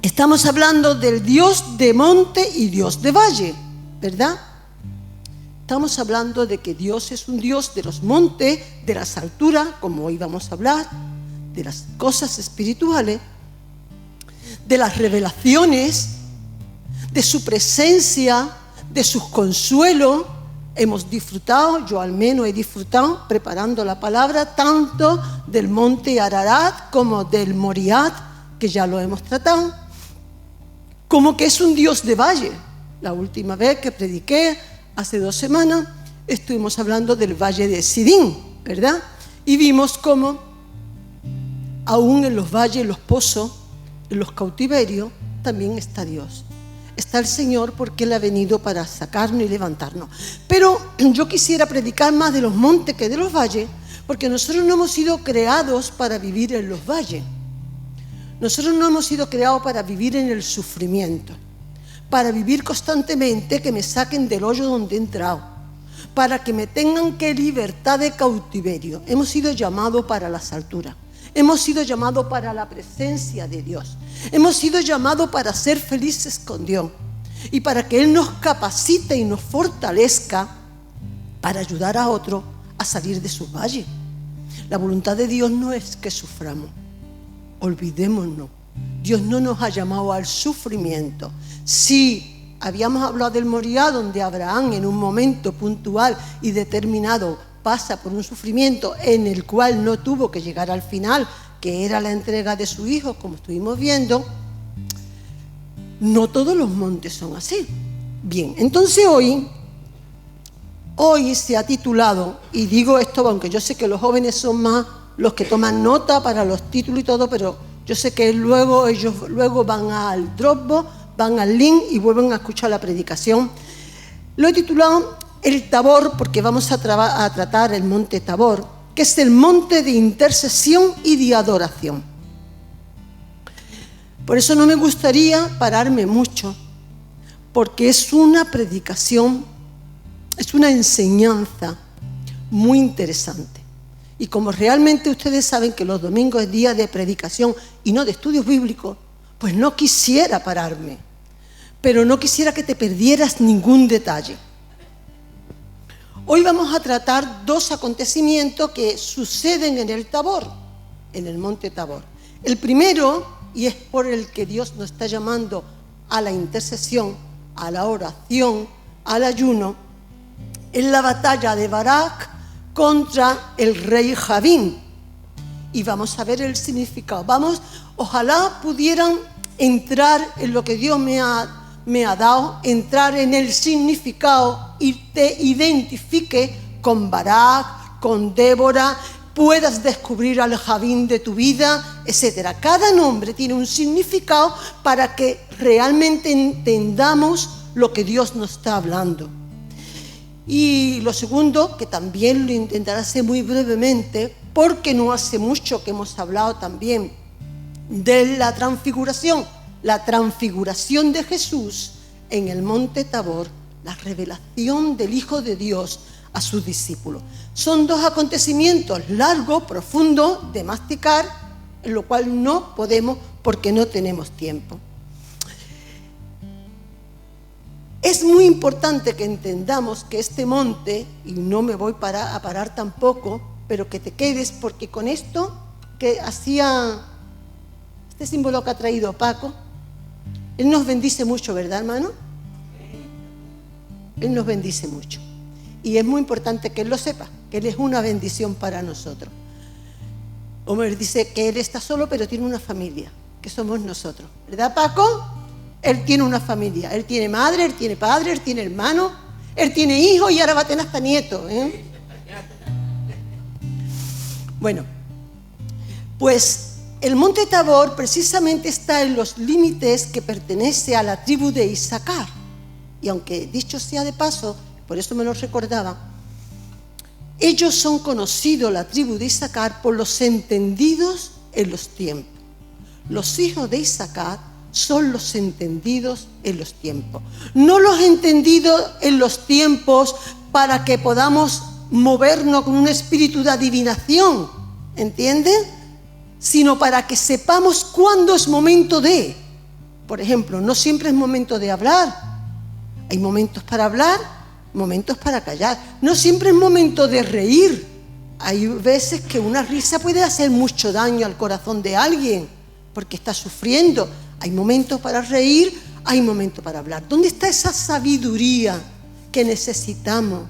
Estamos hablando del Dios de monte y Dios de valle, ¿verdad? Estamos hablando de que Dios es un Dios de los montes, de las alturas, como hoy vamos a hablar, de las cosas espirituales, de las revelaciones, de su presencia, de sus consuelos. Hemos disfrutado, yo al menos he disfrutado, preparando la palabra, tanto del monte Ararat como del Moriat, que ya lo hemos tratado, como que es un Dios de valle. La última vez que prediqué, hace 2 semanas, estuvimos hablando del valle de Sidín, ¿verdad? Y vimos cómo, aún en los valles, en los pozos, en los cautiverios, también está Dios. Está el Señor porque Él ha venido para sacarnos y levantarnos. Pero yo quisiera predicar más de los montes que de los valles, porque nosotros no hemos sido creados para vivir en los valles. Nosotros no hemos sido creados para vivir en el sufrimiento, para vivir constantemente que me saquen del hoyo donde he entrado, para que me tengan que libertad de cautiverio. Hemos sido llamados para las alturas. Hemos sido llamados para la presencia de Dios. Hemos sido llamados para ser felices con Dios y para que Él nos capacite y nos fortalezca para ayudar a otros a salir de sus valles. La voluntad de Dios no es que suframos. Olvidémonos. Dios no nos ha llamado al sufrimiento. Si habíamos hablado del Moriah, donde Abraham en un momento puntual y determinado pasa por un sufrimiento en el cual no tuvo que llegar al final, que era la entrega de su hijo, como estuvimos viendo, no todos los montes son así. Bien, entonces hoy se ha titulado, y digo esto aunque yo sé que los jóvenes son más los que toman nota para los títulos y todo, pero yo sé que ellos luego van al Dropbox, van al link y vuelven a escuchar la predicación. Lo he titulado El Tabor, porque vamos a tratar el monte Tabor, que es el monte de intercesión y de adoración. Por eso no me gustaría pararme mucho, porque es una predicación, es una enseñanza muy interesante. Y como realmente ustedes saben que los domingos es día de predicación y no de estudios bíblicos, pues no quisiera pararme, pero no quisiera que te perdieras ningún detalle. Hoy vamos a tratar 2 acontecimientos que suceden en el Tabor, en el monte Tabor. El primero, y es por el que Dios nos está llamando a la intercesión, a la oración, al ayuno, es la batalla de Barak contra el rey Javín. Y vamos a ver el significado. Ojalá pudieran entrar en lo que Dios me ha dado, entrar en el significado y te identifique con Barak, con Débora, puedas descubrir al Javín de tu vida, etc. Cada nombre tiene un significado para que realmente entendamos lo que Dios nos está hablando. Y lo segundo, que también lo intentaré hacer muy brevemente, porque no hace mucho que hemos hablado también de la transfiguración de Jesús en el monte Tabor, la revelación del Hijo de Dios a sus discípulos. Son 2 acontecimientos largos, profundos, de masticar, en lo cual no podemos porque no tenemos tiempo. Es muy importante que entendamos que este monte, y no me voy a parar tampoco, pero que te quedes, porque con esto que hacía este símbolo que ha traído Paco, Él nos bendice mucho, ¿verdad, hermano? Él nos bendice mucho. Y es muy importante que Él lo sepa, que Él es una bendición para nosotros. Homer dice que Él está solo, pero tiene una familia, que somos nosotros. ¿Verdad, Paco? Él tiene una familia. Él tiene madre, Él tiene padre, Él tiene hermano, Él tiene hijos y ahora va a tener hasta nietos, Bueno, pues el monte Tabor precisamente está en los límites que pertenece a la tribu de Isaacar. Y aunque dicho sea de paso, por eso me lo recordaba, ellos son conocidos, la tribu de Isaacar, por los entendidos en los tiempos. Los hijos de Isaacar son los entendidos en los tiempos. No los entendidos en los tiempos para que podamos movernos con un espíritu de adivinación, ¿entienden? Sino para que sepamos cuándo es momento de. Por ejemplo, no siempre es momento de hablar. Hay momentos para hablar, momentos para callar. No siempre es momento de reír. Hay veces que una risa puede hacer mucho daño al corazón de alguien porque está sufriendo. Hay momentos para reír, hay momentos para hablar. ¿Dónde está esa sabiduría que necesitamos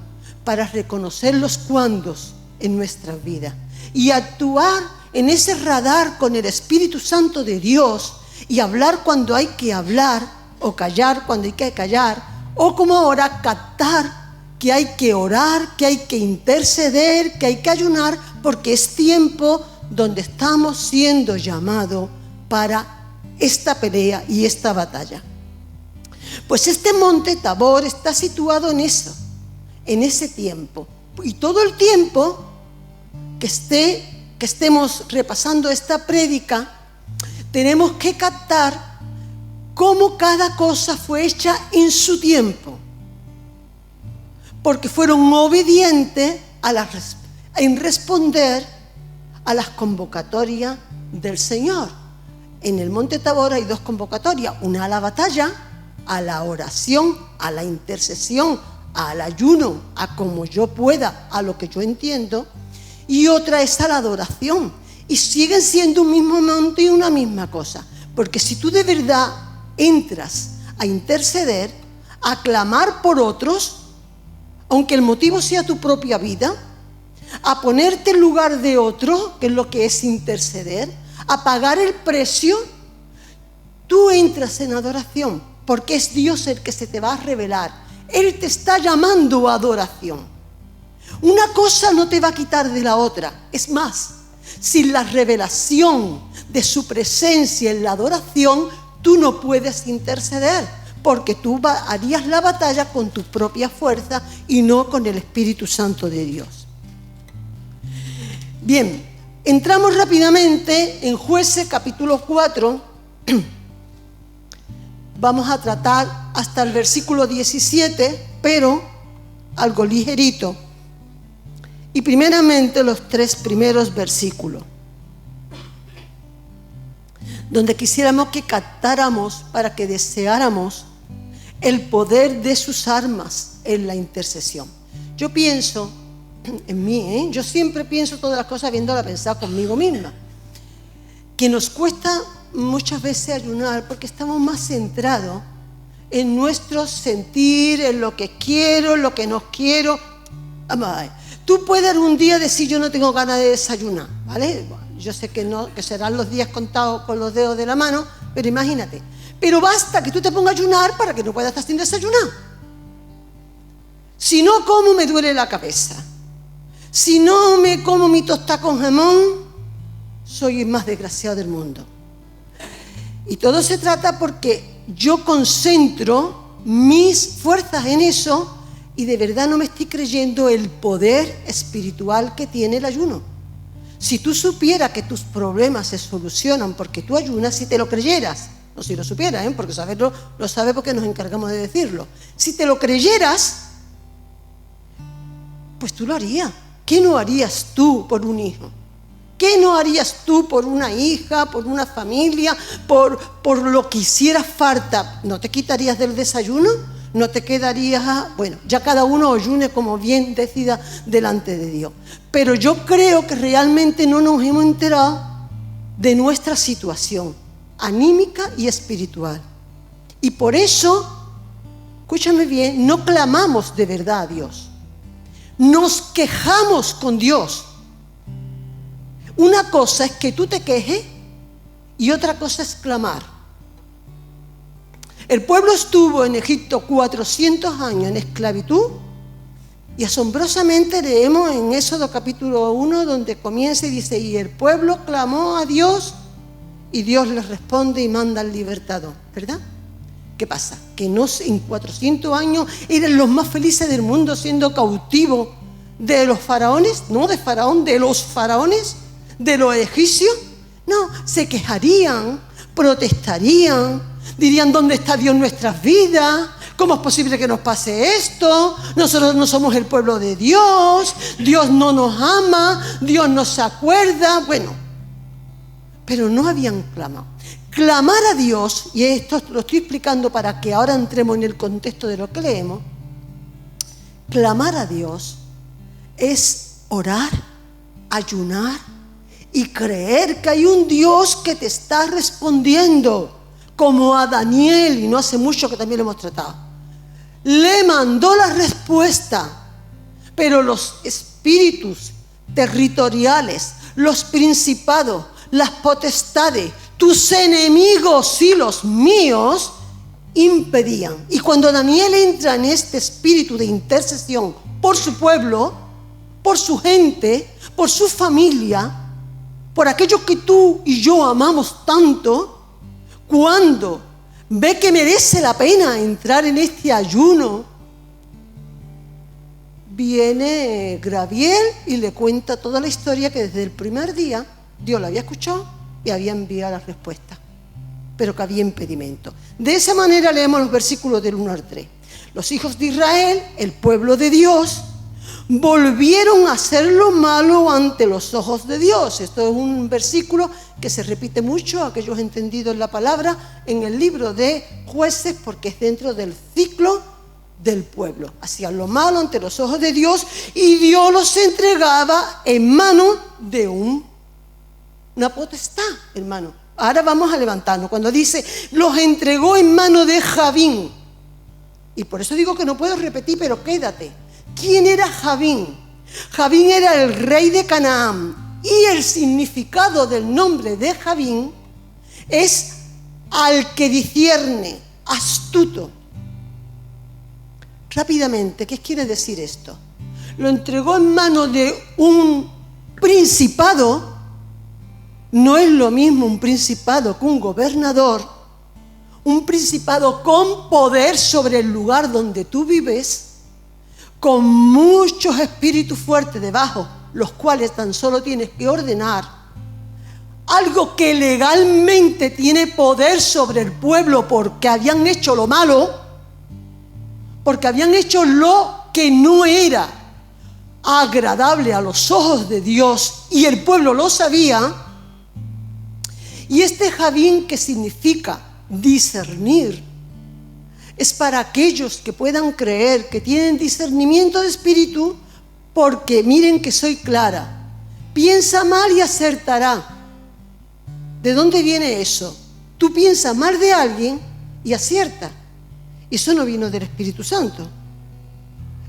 para reconocer los cuándos en nuestras vidas y actuar en ese radar con el Espíritu Santo de Dios y hablar cuando hay que hablar o callar cuando hay que callar, o como ahora captar que hay que orar, que hay que interceder, que hay que ayunar, porque es tiempo donde estamos siendo llamados para esta pelea y esta batalla. Pues este monte Tabor está situado en eso, en ese tiempo. Y todo el tiempo que estemos repasando esta prédica, tenemos que captar cómo cada cosa fue hecha en su tiempo. Porque fueron obedientes en responder a las convocatorias del Señor. En el monte Tabor hay dos convocatorias, una a la batalla, a la oración, a la intercesión, al ayuno, a como yo pueda, a lo que yo entiendo, y otra es a la adoración. Y siguen siendo un mismo monte y una misma cosa, porque si tú de verdad entras a interceder, a clamar por otros, aunque el motivo sea tu propia vida, a ponerte en lugar de otro, que es lo que es interceder, a pagar el precio, tú entras en adoración, porque es Dios el que se te va a revelar. Él te está llamando a adoración. Una cosa no te va a quitar de la otra. Es más, sin la revelación de su presencia en la adoración, tú no puedes interceder, porque tú harías la batalla con tu propia fuerza y no con el Espíritu Santo de Dios. Bien, entramos rápidamente en Jueces capítulo 4. Vamos a tratar hasta el versículo 17, pero algo ligerito. Y primeramente los 3 primeros versículos, donde quisiéramos que captáramos para que deseáramos el poder de sus armas en la intercesión. Yo pienso en mí, yo siempre pienso todas las cosas viéndolas pensar conmigo misma, que nos cuesta muchas veces ayunar porque estamos más centrados en nuestro sentir, en lo que quiero, en lo que no quiero. Vamos a ver, tú puedes algún día decir yo no tengo ganas de desayunar, ¿vale? Yo sé que no, que serán los días contados con los dedos de la mano, pero imagínate. Pero basta que tú te pongas a ayunar para que no puedas estar sin desayunar. Si no como, me duele la cabeza. Si no me como mi tostada con jamón, soy el más desgraciado del mundo. Y todo se trata porque yo concentro mis fuerzas en eso y de verdad no me estoy creyendo el poder espiritual que tiene el ayuno. Si tú supieras que tus problemas se solucionan porque tú ayunas, si te lo creyeras, no si lo supieras, porque saberlo lo sabes porque nos encargamos de decirlo. Si te lo creyeras, pues tú lo harías. ¿Qué no harías tú por un hijo? ¿Qué no harías tú por una hija, por una familia, por lo que hicieras falta? ¿No te quitarías del desayuno? ¿No te quedarías? Bueno, ya cada uno ayune como bien decida delante de Dios. Pero yo creo que realmente no nos hemos enterado de nuestra situación anímica y espiritual. Y por eso, escúchame bien, no clamamos de verdad a Dios. Nos quejamos con Dios. Una cosa es que tú te quejes y otra cosa es clamar. El pueblo estuvo en Egipto 400 años en esclavitud y asombrosamente leemos en Éxodo capítulo 1 donde comienza y dice: y el pueblo clamó a Dios y Dios les responde y manda al libertador, ¿verdad? ¿Qué pasa? Que no en 400 años eran los más felices del mundo siendo cautivos de los faraones, no de Faraón, de los faraones, de los egipcios. No, se quejarían, protestarían, dirían: ¿dónde está Dios en nuestras vidas? ¿Cómo es posible que nos pase esto? Nosotros no somos el pueblo de Dios, Dios no nos ama, Dios no se acuerda. Bueno, pero no habían clamado. Clamar a Dios, y esto lo estoy explicando para que ahora entremos en el contexto de lo que leemos. Clamar a Dios es orar, ayunar y creer que hay un Dios que te está respondiendo, como a Daniel, y no hace mucho que también lo hemos tratado. Le mandó la respuesta, pero los espíritus territoriales, los principados, las potestades, tus enemigos y los míos impedían. Y cuando Daniel entra en este espíritu de intercesión por su pueblo, por su gente, por su familia, por aquellos que tú y yo amamos tanto, cuando ve que merece la pena entrar en este ayuno, viene Gabriel y le cuenta toda la historia, que desde el primer día Dios la había escuchado y había enviado la respuesta, pero que había impedimento. De esa manera leemos los versículos del 1 al 3. Los hijos de Israel, el pueblo de Dios, volvieron a hacer lo malo ante los ojos de Dios. Esto es un versículo que se repite mucho, aquellos entendidos la palabra, en el libro de Jueces, porque es dentro del ciclo del pueblo. Hacían lo malo ante los ojos de Dios y Dios los entregaba en manos de una potestad, hermano. Ahora vamos a levantarnos. Cuando dice, los entregó en manos de Javín. Y por eso digo que no puedo repetir, pero quédate. ¿Quién era Javín? Javín era el rey de Canaán. Y el significado del nombre de Javín es al que discierne, astuto. Rápidamente, ¿qué quiere decir esto? Lo entregó en manos de un principado. No es lo mismo un principado que un gobernador, un principado con poder sobre el lugar donde tú vives, con muchos espíritus fuertes debajo, los cuales tan solo tienes que ordenar. Algo que legalmente tiene poder sobre el pueblo porque habían hecho lo malo, porque habían hecho lo que no era agradable a los ojos de Dios y el pueblo lo sabía. Y este Javín, que significa discernir, es para aquellos que puedan creer que tienen discernimiento de espíritu, porque miren que soy clara. Piensa mal y acertará. ¿De dónde viene eso? Tú piensas mal de alguien y aciertas. Eso no vino del Espíritu Santo.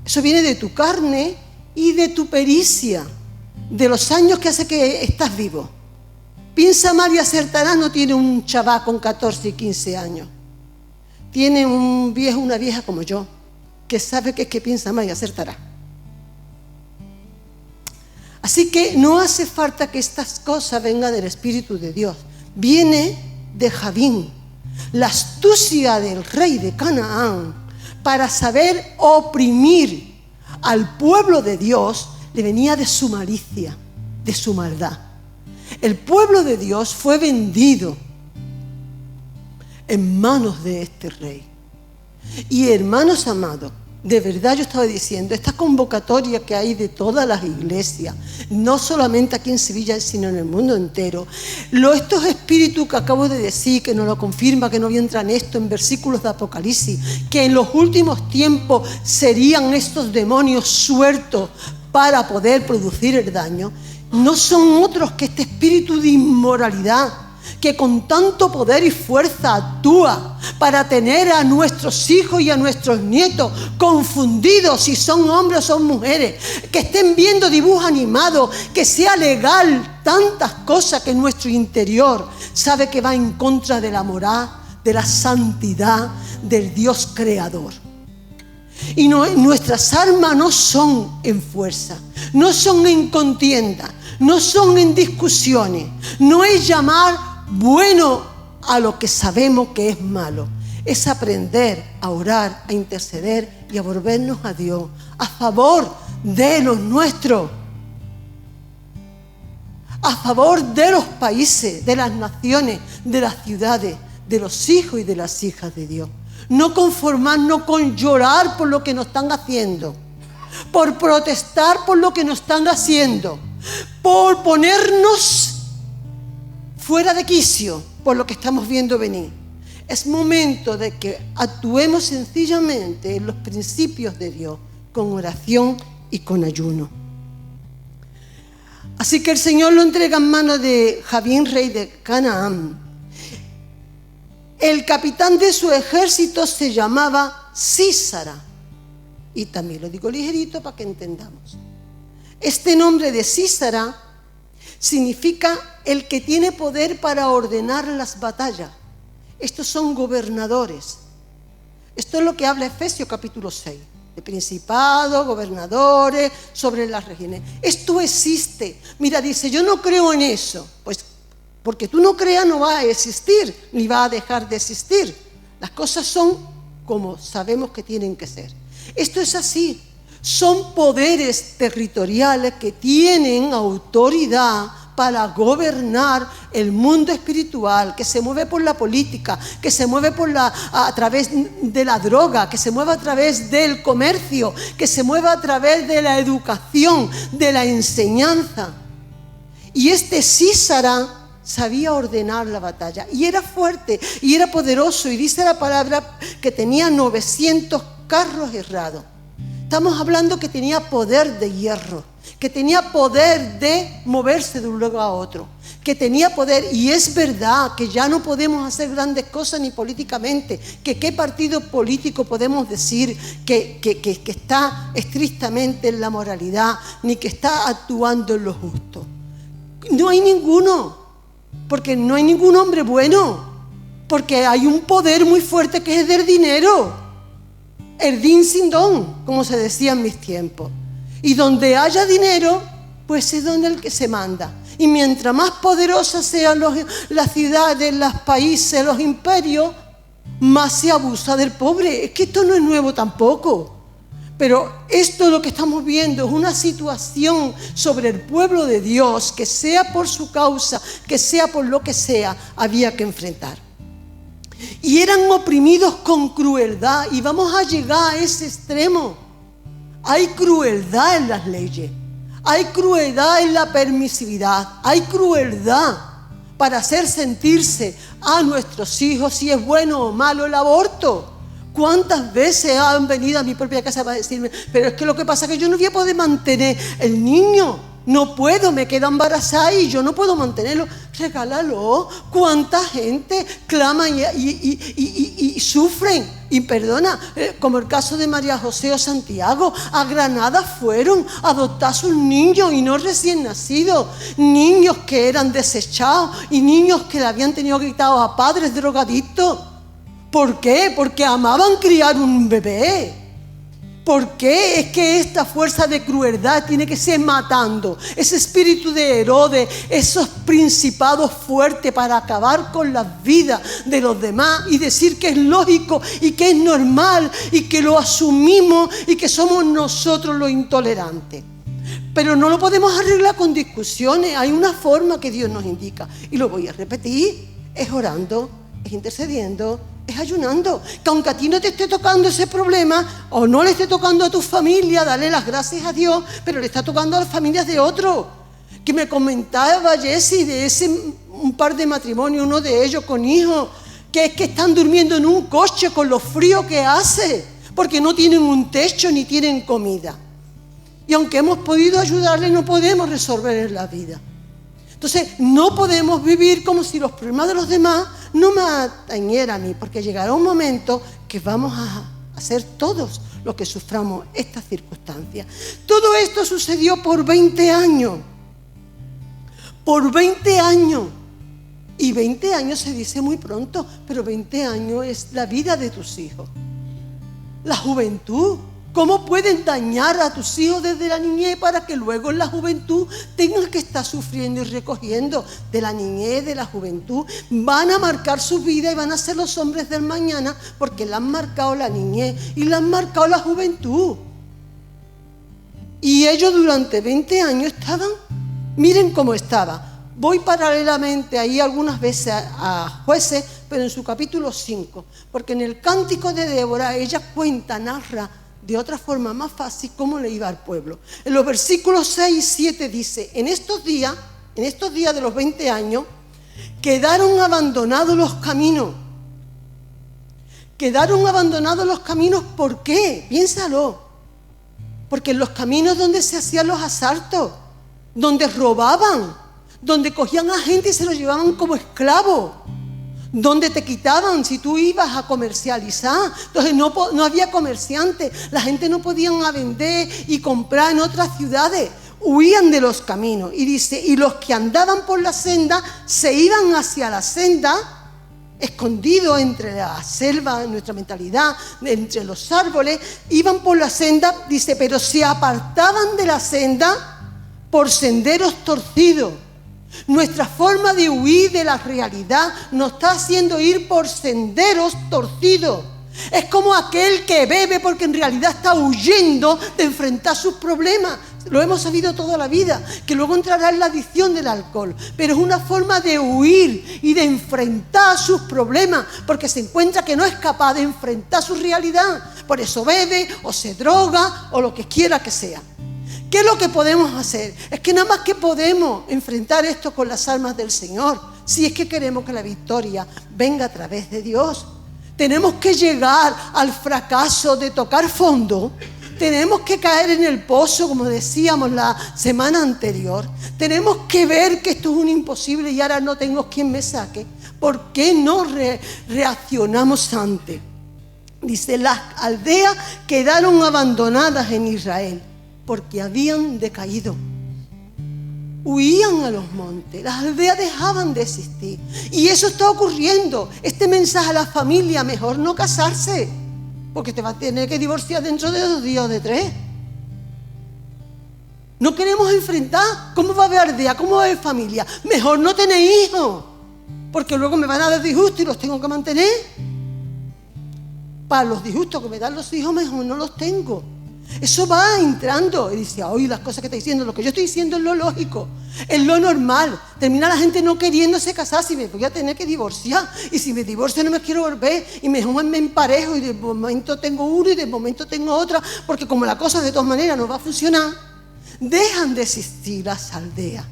Eso viene de tu carne y de tu pericia, de los años que hace que estás vivo. Piensa mal y acertarás no tiene un chaval con 14 y 15 años. Tiene un viejo, una vieja como yo, que sabe que es que piensa mal y acertará. Así que no hace falta que estas cosas vengan del Espíritu de Dios. Viene de Javín, la astucia del rey de Canaán para saber oprimir al pueblo de Dios, le venía de su malicia, de su maldad. El pueblo de Dios fue vendido en manos de este rey. Y hermanos amados, de verdad yo estaba diciendo, esta convocatoria que hay de todas las iglesias, no solamente aquí en Sevilla, sino en el mundo entero, estos espíritus que acabo de decir, que nos lo confirma, que no entran esto en versículos de Apocalipsis, que en los últimos tiempos serían estos demonios sueltos para poder producir el daño, no son otros que este espíritu de inmoralidad que con tanto poder y fuerza actúa para tener a nuestros hijos y a nuestros nietos confundidos si son hombres o son mujeres, que estén viendo dibujos animados, que sea legal tantas cosas que en nuestro interior sabe que va en contra de la moral, de la santidad del Dios creador. Y nuestras armas no son en fuerza, no son en contienda, no son en discusiones, no es llamar bueno a lo que sabemos que es malo. Es aprender a orar, a interceder y a volvernos a Dios a favor de los nuestros, a favor de los países, de las naciones, de las ciudades, de los hijos y de las hijas de Dios. No conformarnos con llorar por lo que nos están haciendo, por protestar por lo que nos están haciendo, por ponernos fuera de quicio por lo que estamos viendo venir. Es momento de que actuemos sencillamente en los principios de Dios, con oración y con ayuno. Así que el Señor lo entrega en manos de Jabín, rey de Canaán. El capitán de su ejército se llamaba Sísara. Y también lo digo ligerito para que entendamos. Este nombre de Sísara significa el que tiene poder para ordenar las batallas. Estos son gobernadores. Esto es lo que habla Efesios capítulo 6. De principados, gobernadores, sobre las regiones. Esto existe. Mira, dice, yo no creo en eso. Pues porque tú no creas no va a existir, ni va a dejar de existir. Las cosas son como sabemos que tienen que ser. Esto es así. Son poderes territoriales que tienen autoridad para gobernar el mundo espiritual, que se mueve por la política, que se mueve a través de la droga, que se mueve a través del comercio, que se mueve a través de la educación, de la enseñanza. Y este Sísara sabía ordenar la batalla, y era fuerte, y era poderoso, y dice la palabra que tenía 900 carros herrados. Estamos hablando que tenía poder de hierro, que tenía poder de moverse de un lugar a otro, que tenía poder, y es verdad que ya no podemos hacer grandes cosas ni políticamente, que qué partido político podemos decir que está estrictamente en la moralidad, ni que está actuando en lo justo. No hay ninguno, porque no hay ningún hombre bueno, porque hay un poder muy fuerte que es del dinero. El din sin don, como se decía en mis tiempos. Y donde haya dinero, pues es donde el que se manda. Y mientras más poderosas sean las ciudades, los países, los imperios, más se abusa del pobre. Es que esto no es nuevo tampoco. Pero esto lo que estamos viendo es una situación sobre el pueblo de Dios que sea por su causa, que sea por lo que sea, había que enfrentar. Y eran oprimidos con crueldad, y vamos a llegar a ese extremo. Hay crueldad en las leyes, hay crueldad en la permisividad, hay crueldad para hacer sentirse a nuestros hijos si es bueno o malo el aborto. ¿Cuántas veces han venido a mi propia casa para decirme, pero es que lo que pasa es que yo no voy a poder mantener el niño? No puedo, me quedo embarazada y yo no puedo mantenerlo. Regálalo. ¿Cuánta gente clama y sufren? Y perdona, como el caso de María José o Santiago, a Granada fueron a adoptar a sus niños y no recién nacidos. Niños que eran desechados y niños que le habían tenido quitados a padres drogadictos. ¿Por qué? Porque amaban criar un bebé. ¿Por qué? Es que esta fuerza de crueldad tiene que ser matando. Ese espíritu de Herodes, esos principados fuertes para acabar con las vidas de los demás y decir que es lógico y que es normal y que lo asumimos y que somos nosotros los intolerantes. Pero no lo podemos arreglar con discusiones. Hay una forma que Dios nos indica. Y lo voy a repetir. Es orando, es intercediendo, es ayunando. Que aunque a ti no te esté tocando ese problema o no le esté tocando a tu familia, dale las gracias a Dios, pero le está tocando a las familias de otros. Que me comentaba Jessy de un par de matrimonios, uno de ellos con hijos, que es que están durmiendo en un coche con lo frío que hace, porque no tienen un techo ni tienen comida. Y aunque hemos podido ayudarle, no podemos resolver la vida. Entonces, no podemos vivir como si los problemas de los demás no me atañeran a mí, porque llegará un momento que vamos a hacer todos los que suframos estas circunstancias. Todo esto sucedió por 20 años. Por 20 años. Y 20 años se dice muy pronto, pero 20 años es la vida de tus hijos. La juventud. ¿Cómo pueden dañar a tus hijos desde la niñez para que luego en la juventud tengan que estar sufriendo y recogiendo de la niñez, de la juventud? Van a marcar su vida y van a ser los hombres del mañana porque le han marcado la niñez y le han marcado la juventud. Y ellos durante 20 años estaban, miren cómo estaba. Voy paralelamente ahí algunas veces a Jueces, pero en su capítulo 5, porque en el Cántico de Débora ella cuenta, narra de otra forma más fácil cómo le iba al pueblo. En los versículos 6 y 7 dice, en estos días de los 20 años, Quedaron abandonados los caminos. Quedaron abandonados los caminos, ¿por qué? Piénsalo. Porque en los caminos donde se hacían los asaltos, donde robaban, donde cogían a gente y se los llevaban como esclavos, donde te quitaban si tú ibas a comercializar. Entonces no había comerciantes, la gente no podía vender y comprar en otras ciudades. Huían de los caminos. Y dice, y los que andaban por la senda se iban hacia la senda, escondidos entre la selva, en nuestra mentalidad, entre los árboles, iban por la senda, dice, pero se apartaban de la senda por senderos torcidos. Nuestra forma de huir de la realidad nos está haciendo ir por senderos torcidos. Es como aquel que bebe porque en realidad está huyendo de enfrentar sus problemas. Lo hemos sabido toda la vida, que luego entrará en la adicción del alcohol. Pero es una forma de huir y de enfrentar sus problemas, porque se encuentra que no es capaz de enfrentar su realidad. Por eso bebe o se droga o lo que quiera que sea. ¿Qué es lo que podemos hacer? Es que nada más que podemos enfrentar esto con las armas del Señor, si es que queremos que la victoria venga a través de Dios. Tenemos que llegar al fracaso de tocar fondo. Tenemos que caer en el pozo, como decíamos la semana anterior. Tenemos que ver que esto es un imposible y ahora no tengo quien me saque. ¿Por qué no reaccionamos antes? Dice, las aldeas quedaron abandonadas en Israel porque habían decaído. Huían a los montes, las aldeas dejaban de existir. Y eso está ocurriendo. Este mensaje a la familia, mejor no casarse, porque te vas a tener que divorciar dentro de 2 días o de 3. No queremos enfrentar. ¿Cómo va a haber aldea? ¿Cómo va a haber familia? Mejor no tener hijos, porque luego me van a dar disgustos y los tengo que mantener. Para los disgustos que me dan los hijos, mejor no los tengo. Eso va entrando y dice, oye, las cosas que está diciendo, lo que yo estoy diciendo es lo lógico, es lo normal. Termina la gente no queriéndose casar, si me voy a tener que divorciar, y si me divorcio no me quiero volver, y mejor me emparejo, y de momento tengo uno y de momento tengo otra, porque como la cosa de todas maneras no va a funcionar. Dejan de existir las aldeas,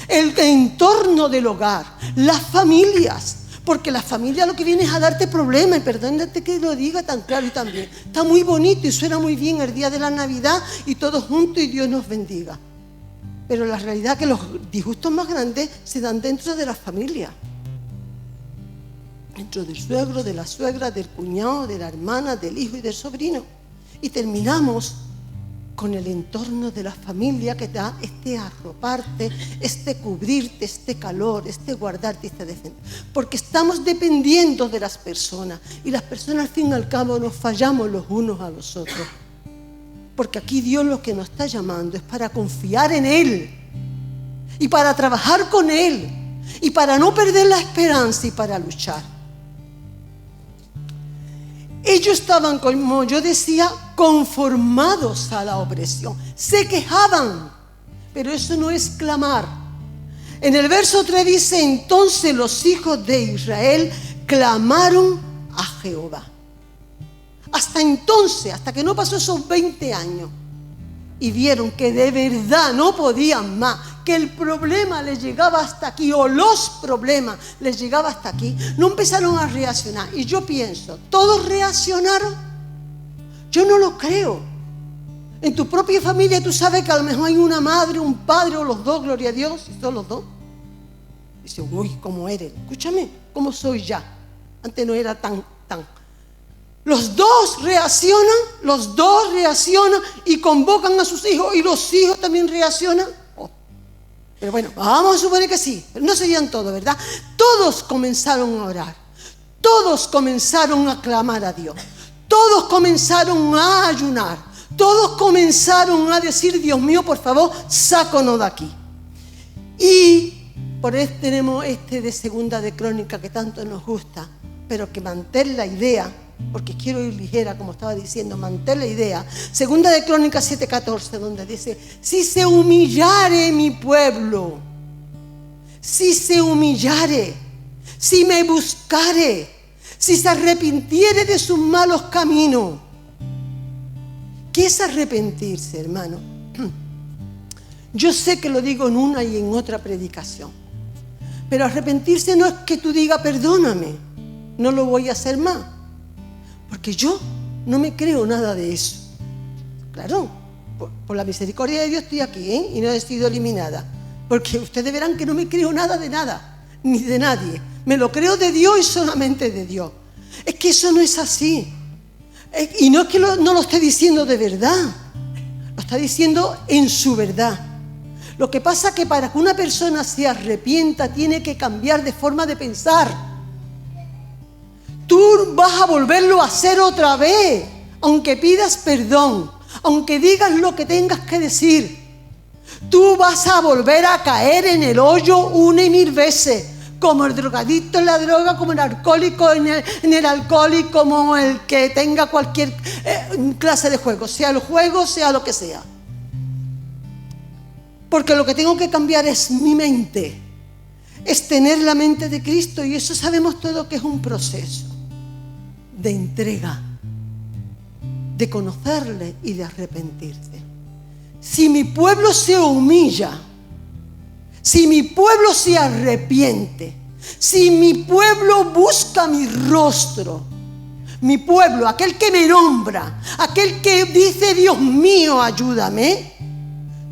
el entorno del hogar, las familias. Porque la familia lo que viene es a darte problemas, y perdónate que lo diga tan claro y tan bien. Está muy bonito y suena muy bien el día de la Navidad y todos juntos y Dios nos bendiga. Pero la realidad es que los disgustos más grandes se dan dentro de la familia. Dentro del suegro, de la suegra, del cuñado, de la hermana, del hijo y del sobrino. Y terminamos con el entorno de la familia que da este arroparte, este cubrirte, este calor, este guardarte y este defender. Porque estamos dependiendo de las personas y las personas al fin y al cabo nos fallamos los unos a los otros. Porque aquí Dios lo que nos está llamando es para confiar en Él y para trabajar con Él y para no perder la esperanza y para luchar. Ellos estaban, como yo decía, conformados a la opresión. Se quejaban, pero eso no es clamar. En el verso 3 dice, entonces los hijos de Israel clamaron a Jehová. Hasta entonces, hasta que no pasó esos 20 años, y vieron que de verdad no podían más, que el problema les llegaba hasta aquí, o los problemas les llegaba hasta aquí, no empezaron a reaccionar. Y yo pienso, ¿todos reaccionaron? Yo no lo creo. En tu propia familia tú sabes que a lo mejor hay una madre, un padre o los dos, gloria a Dios, y son los dos. Dice, uy, ¿cómo eres? Escúchame, ¿cómo soy ya? Antes no era tan. Los dos reaccionan y convocan a sus hijos, y los hijos también reaccionan. Pero bueno, vamos a suponer que sí, pero no serían todos, ¿verdad? Todos comenzaron a orar, todos comenzaron a clamar a Dios, todos comenzaron a ayunar, todos comenzaron a decir, Dios mío, por favor, sácanos de aquí. Y por eso tenemos de 2 de Crónicas que tanto nos gusta, pero que mantén la idea, porque quiero ir ligera, como estaba diciendo, mantén la idea. 2 de Crónicas 7:14, donde dice, si se humillare mi pueblo, si se humillare, si me buscare, si se arrepintiere de sus malos caminos. ¿Qué es arrepentirse, hermano? Yo sé que lo digo en una y en otra predicación, Pero arrepentirse no es que tú digas, perdóname, no lo voy a hacer más. Porque yo no me creo nada de eso. Claro, por la misericordia de Dios estoy aquí, ¿eh? Y no he sido eliminada. Porque ustedes verán que no me creo nada de nada, ni de nadie. Me lo creo de Dios y solamente de Dios. Es que eso no es así. Y no es que no lo esté diciendo de verdad. Lo está diciendo en su verdad. Lo que pasa es que para que una persona se arrepienta tiene que cambiar de forma de pensar. Tú vas a volverlo a hacer otra vez, aunque pidas perdón, aunque digas lo que tengas que decir. Tú vas a volver a caer en el hoyo 1,000 veces, como el drogadicto en la droga, como el alcohólico en el alcohol y como el que tenga cualquier clase de juego, sea el juego, sea lo que sea. Porque lo que tengo que cambiar es mi mente, es tener la mente de Cristo, y eso sabemos todo que es un proceso de entrega, de conocerle y de arrepentirse. Si mi pueblo se humilla, si mi pueblo se arrepiente, si mi pueblo busca mi rostro, mi pueblo, aquel que me nombra, aquel que dice, Dios mío, ayúdame,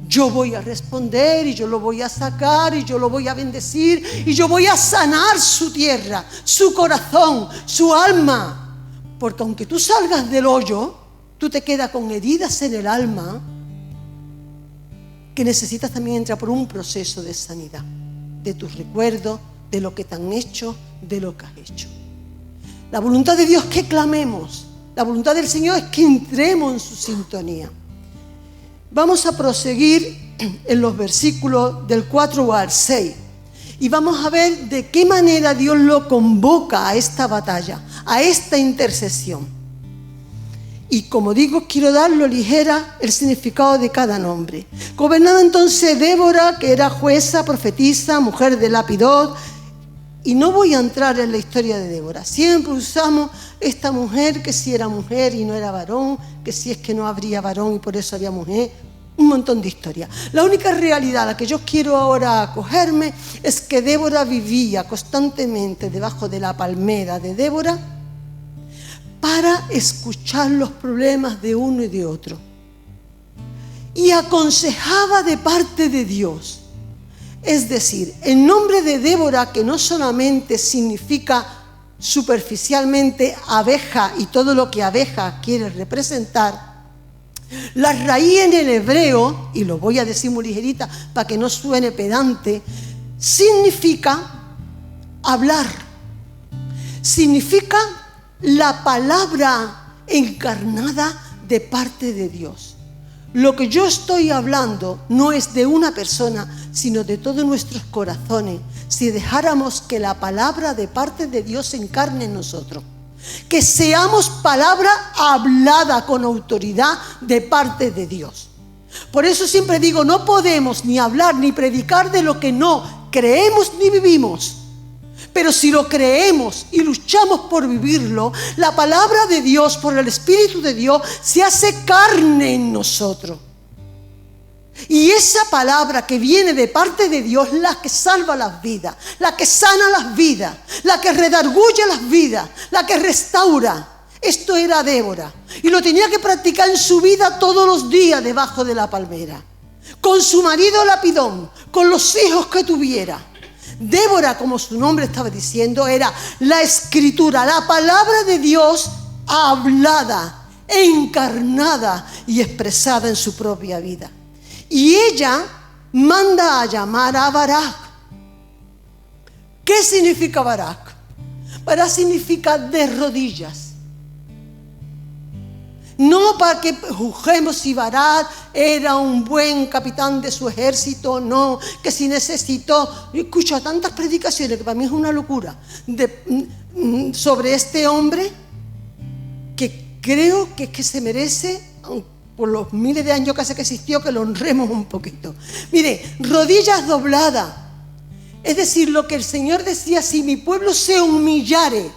yo voy a responder y yo lo voy a sacar y yo lo voy a bendecir y yo voy a sanar su tierra, su corazón, su alma. Porque aunque tú salgas del hoyo, tú te quedas con heridas en el alma que necesitas también entrar por un proceso de sanidad, de tus recuerdos, de lo que te han hecho, de lo que has hecho. La voluntad de Dios es que clamemos, la voluntad del Señor es que entremos en su sintonía. Vamos a proseguir en los versículos del 4 al 6 y vamos a ver de qué manera Dios lo convoca a esta batalla, a esta intercesión. Y como digo, quiero darlo ligera el significado de cada nombre. Gobernaba entonces Débora, que era jueza, profetisa, mujer de Lapidot. Y no voy a entrar en la historia de Débora. Siempre usamos esta mujer, que si era mujer y no era varón, que si es que no habría varón y por eso había mujer. Un montón de historias. La única realidad a la que yo quiero ahora acogerme es que Débora vivía constantemente debajo de la palmera de Débora para escuchar los problemas de uno y de otro. Y aconsejaba de parte de Dios. Es decir, el nombre de Débora, que no solamente significa superficialmente abeja y todo lo que abeja quiere representar, la raíz en el hebreo, y lo voy a decir muy ligerita para que no suene pedante, significa hablar, significa la palabra encarnada de parte de Dios. Lo que yo estoy hablando no es de una persona, sino de todos nuestros corazones, si dejáramos que la palabra de parte de Dios se encarne en nosotros. Que seamos palabra hablada con autoridad de parte de Dios. Por eso siempre digo, no podemos ni hablar ni predicar de lo que no creemos ni vivimos. Pero si lo creemos y luchamos por vivirlo, la palabra de Dios, por el Espíritu de Dios, se hace carne en nosotros. Y esa palabra que viene de parte de Dios es la que salva las vidas, la que sana las vidas, la que redarguye las vidas, la que restaura. Esto era Débora. Y lo tenía que practicar en su vida todos los días debajo de la palmera. Con su marido Lapidón, con los hijos que tuviera. Débora, como su nombre estaba diciendo, era la escritura, la palabra de Dios hablada, encarnada y expresada en su propia vida. Y ella manda a llamar a Barak. ¿Qué significa Barak? Barak significa de rodillas. No para que juzguemos si Barak era un buen capitán de su ejército, no, que si necesitó. Yo escucho tantas predicaciones que para mí es una locura sobre este hombre que creo que es que se merece, por los miles de años que existió, que lo honremos un poquito. Mire, rodillas dobladas. Es decir, lo que el Señor decía, si mi pueblo se humillare.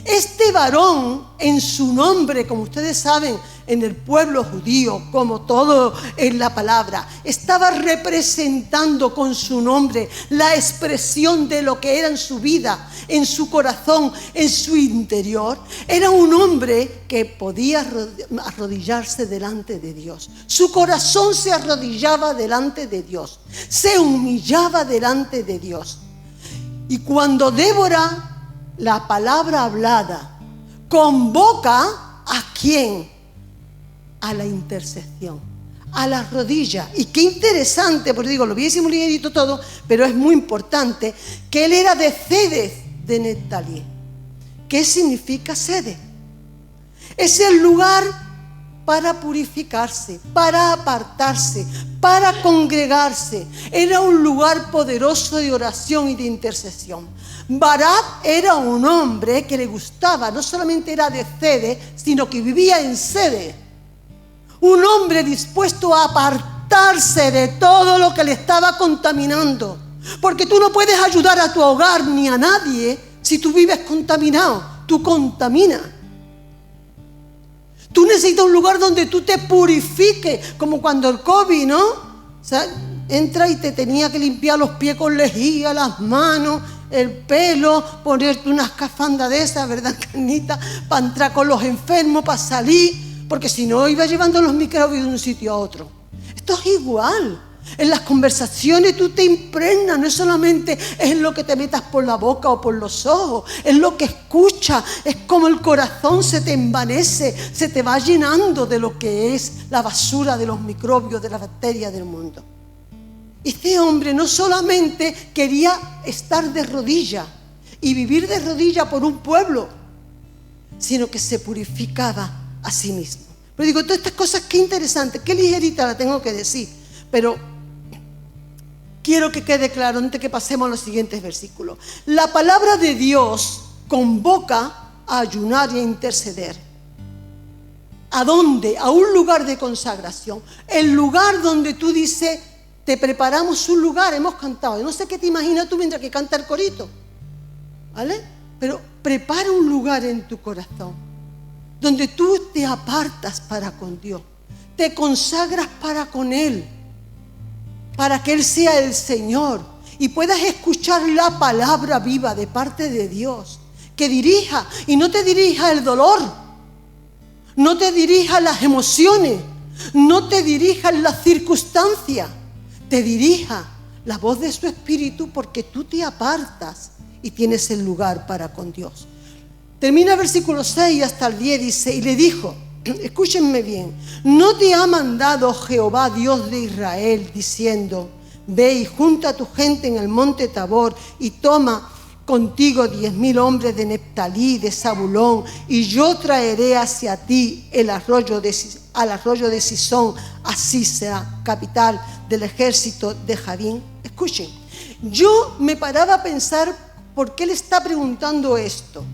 Este varón, en su nombre, como ustedes saben, en el pueblo judío, como todo en la palabra, estaba representando con su nombre la expresión de lo que era en su vida, en su corazón, en su interior. Era un hombre que podía arrodillarse delante de Dios. Su corazón se arrodillaba delante de Dios, se humillaba delante de Dios. Y cuando Débora, la palabra hablada, convoca ¿a quién? A la intercesión, a la rodilla. Y qué interesante, porque digo, lo hubiésemos leído todo, pero es muy importante, que él era de Cedes de Neftalí. ¿Qué significa Cedes? Es el lugar para purificarse, para apartarse, para congregarse. Era un lugar poderoso de oración y de intercesión. Barak era un hombre que le gustaba, no solamente era de Cedes, sino que vivía en Cedes. Un hombre dispuesto a apartarse de todo lo que le estaba contaminando. Porque tú no puedes ayudar a tu hogar ni a nadie si tú vives contaminado. Tú contaminas. Tú necesitas un lugar donde tú te purifiques, como cuando el COVID, ¿no? O sea, entra y te tenía que limpiar los pies con lejía, las manos, el pelo, ponerte una escafanda de esas, ¿verdad, Carnita? Para entrar con los enfermos, para salir, porque si no iba llevando los microbios de un sitio a otro. Esto es igual. En las conversaciones tú te impregnas, no es solamente en lo que te metas por la boca o por los ojos, es lo que escuchas, es como el corazón se te envanece, se te va llenando de lo que es la basura de los microbios, de las bacterias del mundo. Este hombre no solamente quería estar de rodillas y vivir de rodillas por un pueblo, sino que se purificaba a sí mismo. Pero digo, todas estas cosas, qué interesante, qué ligerita la tengo que decir, pero quiero que quede claro antes que pasemos a los siguientes versículos. La palabra de Dios convoca a ayunar y a interceder. ¿A dónde? A un lugar de consagración. El lugar donde tú dices, te preparamos un lugar, hemos cantado. Yo no sé qué te imaginas tú mientras que canta el corito, ¿vale? Pero prepara un lugar en tu corazón donde tú te apartas para con Dios, te consagras para con Él, para que Él sea el Señor y puedas escuchar la palabra viva de parte de Dios, que dirija, y no te dirija el dolor, no te dirija las emociones, no te dirija las circunstancias, te dirija la voz de su Espíritu, porque tú te apartas y tienes el lugar para con Dios. Termina el versículo 6 hasta el 10, dice, y le dijo, escúchenme bien, ¿no te ha mandado Jehová Dios de Israel diciendo, ve y junta a tu gente en el monte Tabor y toma contigo 10,000 hombres de Neftalí, de Zabulón, y yo traeré hacia ti al arroyo de Sisón, a Sisera, capital del ejército de Jabín? Escuchen, yo me paraba a pensar por qué le está preguntando esto.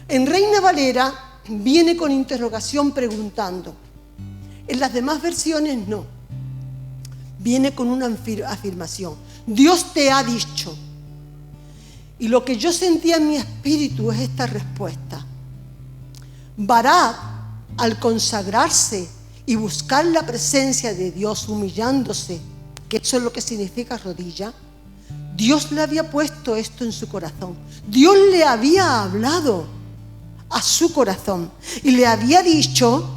En Reina Valera viene con interrogación preguntando. En las demás versiones no. Viene con una afirmación. Dios te ha dicho. Y lo que yo sentía en mi espíritu es esta respuesta. Barak, al consagrarse y buscar la presencia de Dios humillándose, que eso es lo que significa rodilla, Dios le había puesto esto en su corazón. Dios le había hablado a su corazón y le había dicho,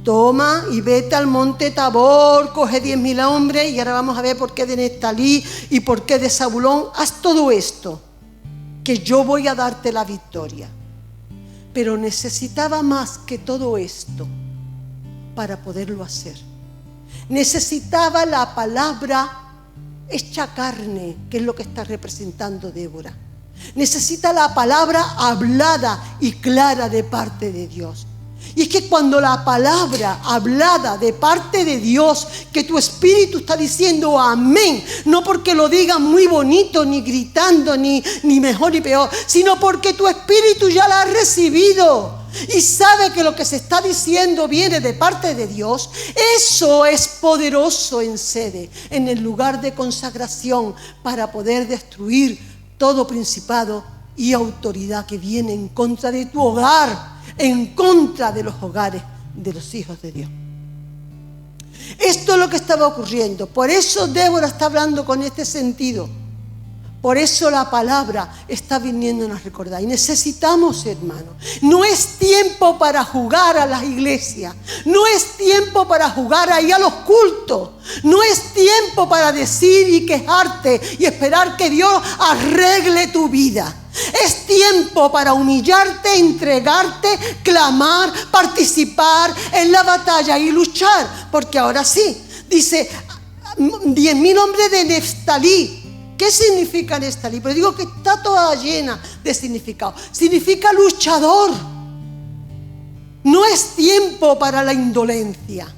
toma y vete al monte Tabor, coge 10,000 hombres, y ahora vamos a ver por qué de Neftalí y por qué de Zabulón, haz todo esto, que yo voy a darte la victoria. Pero necesitaba más que todo esto para poderlo hacer. Necesitaba la palabra hecha carne, que es lo que está representando Débora. Necesita la palabra hablada y clara de parte de Dios. Y es que cuando la palabra hablada de parte de Dios, que tu espíritu está diciendo amén, no porque lo diga muy bonito, ni gritando, ni mejor ni peor, sino porque tu espíritu ya la ha recibido y sabe que lo que se está diciendo viene de parte de Dios, eso es poderoso en sede, en el lugar de consagración, para poder destruir todo principado y autoridad que viene en contra de tu hogar, en contra de los hogares de los hijos de Dios. Esto es lo que estaba ocurriendo. Por eso Débora está hablando con este sentido. Por eso la palabra está viniéndonos a recordar. Y necesitamos, hermanos, no es tiempo para jugar a las iglesias. No es tiempo para jugar ahí a los cultos. No es tiempo para decir y quejarte y esperar que Dios arregle tu vida. Es tiempo para humillarte, entregarte, clamar, participar en la batalla y luchar. Porque ahora sí, dice 10.000 hombres de Neftalí. ¿Qué significa Neftalí? Pero digo que está toda llena de significado. Significa luchador. No es tiempo para la indolencia.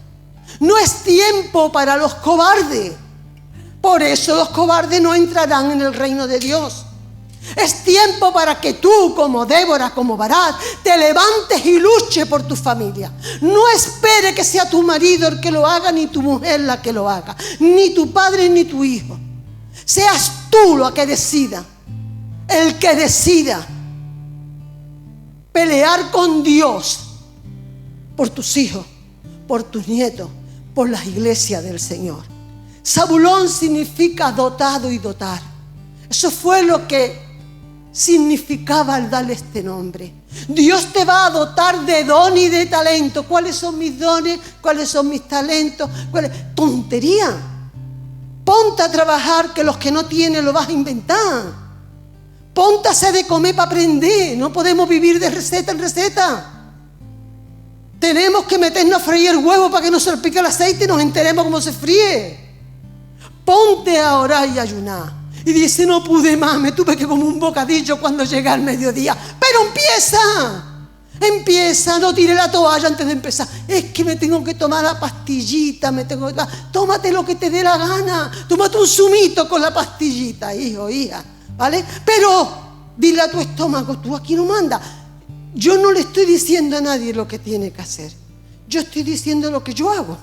No es tiempo para los cobardes. Por eso los cobardes no entrarán en el reino de Dios. Es tiempo para que tú, como Débora, como Barak, te levantes y luches por tu familia. No espere que sea tu marido el que lo haga, ni tu mujer la que lo haga, ni tu padre ni tu hijo. Seas tú lo que decida, el que decida pelear con Dios por tus hijos, por tus nietos, por las iglesias del Señor. Zabulón significa dotado y dotar. Eso fue lo que significaba al darle este nombre. Dios te va a dotar de don y de talento. ¿Cuáles son mis dones? ¿Cuáles son mis talentos? Tontería. Ponte a trabajar, que los que no tienen lo vas a inventar. Ponte a hacer de comer para aprender. No podemos vivir de receta en receta. Tenemos que meternos a freír el huevo para que no se le pique el aceite y nos enteremos cómo se fríe. Ponte a orar y ayunar. Y dice, no pude más, me tuve que comer un bocadillo cuando llegué al mediodía. Pero empieza, no tire la toalla antes de empezar. Es que me tengo que tomar la pastillita, tómate lo que te dé la gana. Tómate un zumito con la pastillita, hijo, hija, ¿vale? Pero dile a tu estómago, tú aquí no mandas. Yo no le estoy diciendo a nadie lo que tiene que hacer. Yo estoy diciendo lo que yo hago.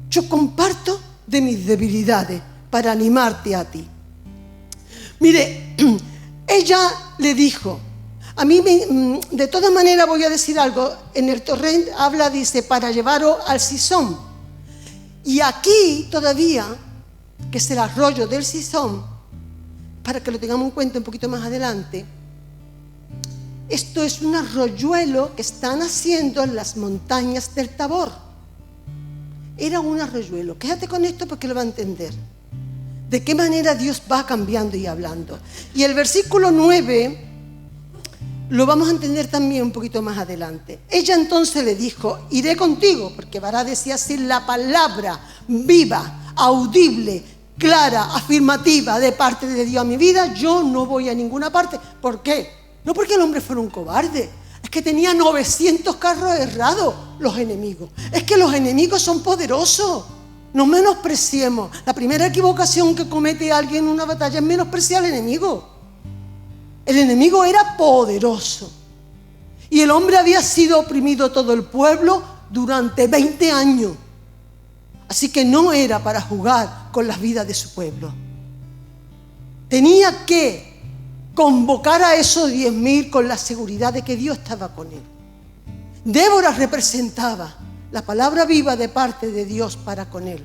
Yo comparto de mis debilidades para animarte a ti. Mire, ella le dijo, a mí de todas maneras voy a decir algo, en el torrent habla, dice, para llevaros al Sison. Y aquí todavía, que es el arroyo del Sison, para que lo tengamos en cuenta un poquito más adelante, esto es un arroyuelo que están haciendo en las montañas del Tabor. Era un arroyuelo. Quédate con esto porque lo va a entender. De qué manera Dios va cambiando y hablando. Y el versículo 9 lo vamos a entender también un poquito más adelante. Ella entonces le dijo, iré contigo, porque Barak decía así, la palabra viva, audible, clara, afirmativa de parte de Dios a mi vida, yo no voy a ninguna parte. ¿Por qué? No porque el hombre fuera un cobarde, es que tenía 900 carros errados los enemigos. Es que los enemigos son poderosos. No menospreciemos. La primera equivocación que comete alguien en una batalla es menospreciar al enemigo. El enemigo era poderoso. Y el hombre había sido oprimido todo el pueblo durante 20 años. Así que no era para jugar con las vidas de su pueblo. Tenía que convocar a esos 10.000 con la seguridad de que Dios estaba con él. Débora representaba la palabra viva de parte de Dios para con él.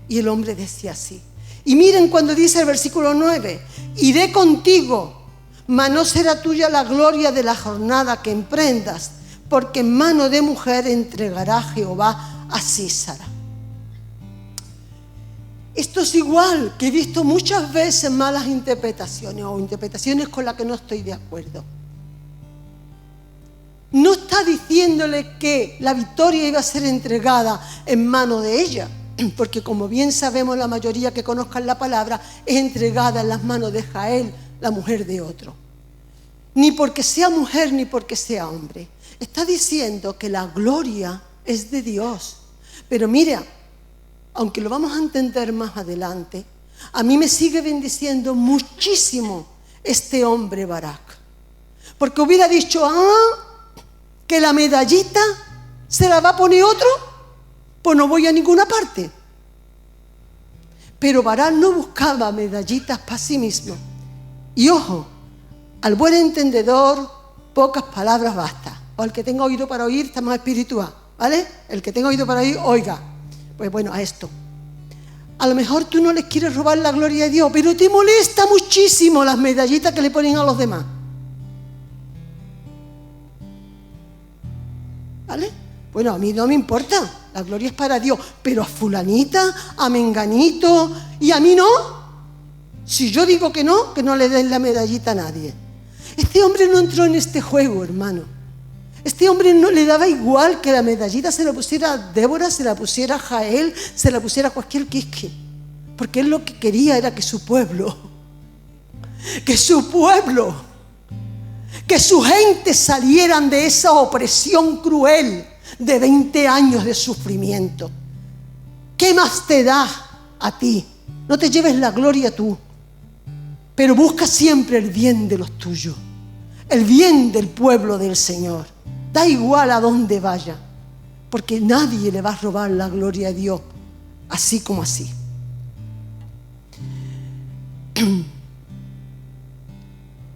Y el hombre decía así. Y miren cuando dice el versículo 9, iré contigo, mas no será tuya la gloria de la jornada que emprendas, porque en mano de mujer entregará Jehová a Sísara. Esto es igual que he visto muchas veces malas interpretaciones o interpretaciones con las que no estoy de acuerdo. No está diciéndole que la victoria iba a ser entregada en mano de ella, porque como bien sabemos la mayoría que conozcan la palabra, es entregada en las manos de Jael, la mujer de otro. Ni porque sea mujer ni porque sea hombre. Está diciendo que la gloria es de Dios. Pero mira, aunque lo vamos a entender más adelante, a mí me sigue bendiciendo muchísimo este hombre Barak. Porque hubiera dicho, que la medallita se la va a poner otro, pues no voy a ninguna parte. Pero Barak no buscaba medallitas para sí mismo. Y ojo, al buen entendedor, pocas palabras basta. O el que tenga oído para oír está más espiritual, ¿vale? El que tenga oído para oír, oiga. Pues bueno, a esto. A lo mejor tú no les quieres robar la gloria de Dios, pero te molesta muchísimo las medallitas que le ponen a los demás. ¿Vale? Bueno, a mí no me importa, la gloria es para Dios, pero a fulanita, a menganito y a mí no. Si yo digo que no le den la medallita a nadie. Este hombre no entró en este juego, hermano. Este hombre no le daba igual que la medallita se la pusiera a Débora, se la pusiera a Jael, se la pusiera a cualquier quisque. Porque él lo que quería era que su pueblo, que su gente salieran de esa opresión cruel de 20 años de sufrimiento. ¿Qué más te da a ti? No te lleves la gloria tú, pero busca siempre el bien de los tuyos, el bien del pueblo del Señor. Da igual a dónde vaya, porque nadie le va a robar la gloria a Dios, así como así.